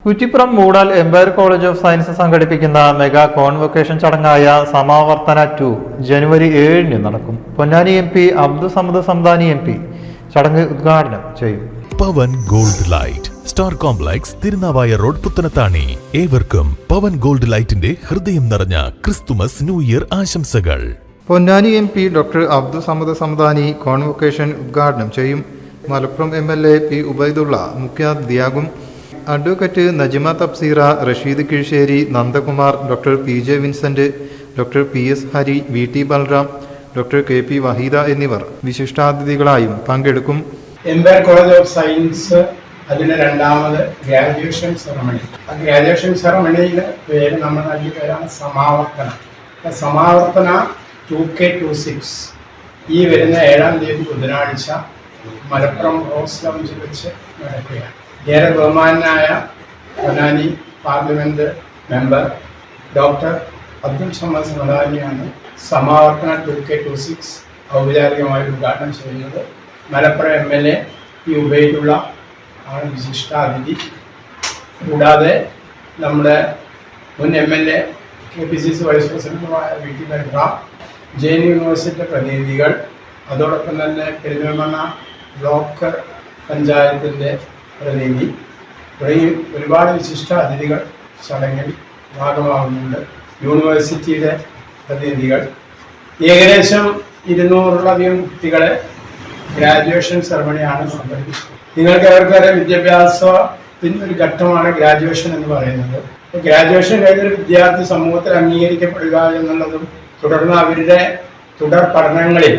Kuttippuram Moodal Empire college of science സംഘടിപ്പിക്കുന്ന mega convocation ചടങ്ങായ സമാവർത്തന 2 ജനുവരി 7 നടക്കും. പൊന്നാനി MP അബ്ദുൾ സമദ് സംദാനി MP ചടങ്ങ് ഉദ്ഘാടനം ചെയ്യും. Pavan gold light star complex Thirunavaya road Puthanathani. ഏവർക്കും പവൻ ഗോൾഡ് ലൈറ്റിന്റെ ഹൃദയം നിറഞ്ഞ ക്രിസ്തുമസ് ന്യൂ ഇയർ ആശംസകൾ. Ponnani MP doctor Abdul Samad Samadani convocation ഉദ്ഘാടനം ചെയ്യും. മലപ്പുറം MLA P ഉബൈദുള്ള മുഖ്യാതിഥിയാകും. Advocate Najima Thabseera, Rasheed Kizhissery, Nandakumar, doctor PJ Vincent, doctor PS Hari, VT Balram, doctor KP Waheeda എന്നിവർ വിശിഷ്ടാതിഥികളായും പങ്കെടുക്കും. എംപയർ കോളേജ് ഓഫ് സയൻസ് അതിൻ്റെ രണ്ടാമത് ഗ്രാജുവേഷൻ സെറമണി. ആ ഗ്രാജുവേഷൻ സെറമണിയുടെ പേര് നമ്മുടെ നാട്ടിൽ പേരാണ് സമാവർത്തന. സമാവർത്തന 2K26 ഈ വരുന്ന 7-ാം തീയതി ബുധനാഴ്ച മലപ്പുറം റോസ് ലൗഞ്ചിൽ വെച്ച് നടക്കുകയാണ്. ഏറെ ബഹുമാനായ Ponnani parliament member doctor Abdul Samad സംദാനിയാണ് സമാവർത്തന 2K26 ഔപചാരികമായി ഉദ്ഘാടനം ചെയ്യുന്നത്. മലപ്പുറം MLA P ഉബൈദുള്ള ആണ് വിശിഷ്ടാതിഥി. കൂടാതെ നമ്മുടെ മുൻ MLA KPCC വൈസ് പ്രസിഡന്റുമായ VT ബൽറാം, ജെയിൻ യൂണിവേഴ്സിറ്റി പ്രതിനിധികൾ, അതോടൊപ്പം തന്നെ പെരിന്തൽമണ്ണ ബ്ലോക്ക് പഞ്ചായത്തിൻ്റെ പ്രതിനിധി തുടങ്ങി ഒരുപാട് വിശിഷ്ട അതിഥികൾ ചടങ്ങിൽ ഭാഗമാകുന്നുണ്ട്. യൂണിവേഴ്സിറ്റിയുടെ പ്രതിനിധികൾ, ഏകദേശം 200-ലധികം കുട്ടികളെ ഗ്രാജുവേഷൻ സെറമണിയാണ് സംഘടിപ്പിച്ചത്. നിങ്ങൾക്ക് അവർക്കറിയാം, വിദ്യാഭ്യാസത്തിൻ്റെ ഒരു ഘട്ടമാണ് ഗ്രാജുവേഷൻ എന്ന് പറയുന്നത്. ഗ്രാജുവേഷൻ കഴിഞ്ഞൊരു വിദ്യാർത്ഥി സമൂഹത്തിൽ അംഗീകരിക്കപ്പെടുക എന്നുള്ളതും തുടർന്ന് അവരുടെ തുടർ പഠനങ്ങളിൽ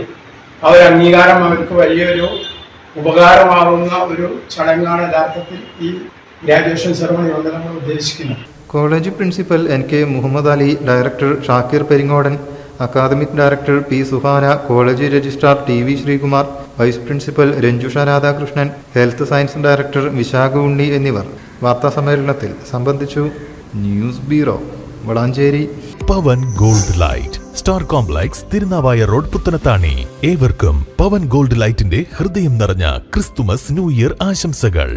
ആ ഒരു അംഗീകാരം അവർക്ക് വലിയൊരു ഉപകാരമാകുന്ന ഒരു ചടങ്ങാണ് യഥാർത്ഥത്തിൽ ഈ ഗ്രാജുവേഷൻ സെറമണി കൊണ്ട് നമ്മൾ ഉദ്ദേശിക്കുന്നത്. College principal NK Muhammad Ali, director Shakir Peringodan, academic director P Suhana, college registrar TV Sreekumar, vice principal Ranjusha Radhakrishnan, health science director Vishakha Unni എന്നിവർ വാർത്താസമ്മേളനത്തിൽ സംബന്ധിച്ചു. News bureau, Valanchery. Pavan gold light star complex Thirunavaya road Puthanathani. ഏവർക്കും പവൻ ഗോൾഡ് ലൈറ്റിന്റെ ഹൃദയം നിറഞ്ഞ ക്രിസ്തുമസ് ന്യൂ ഇയർ ആശംസകൾ.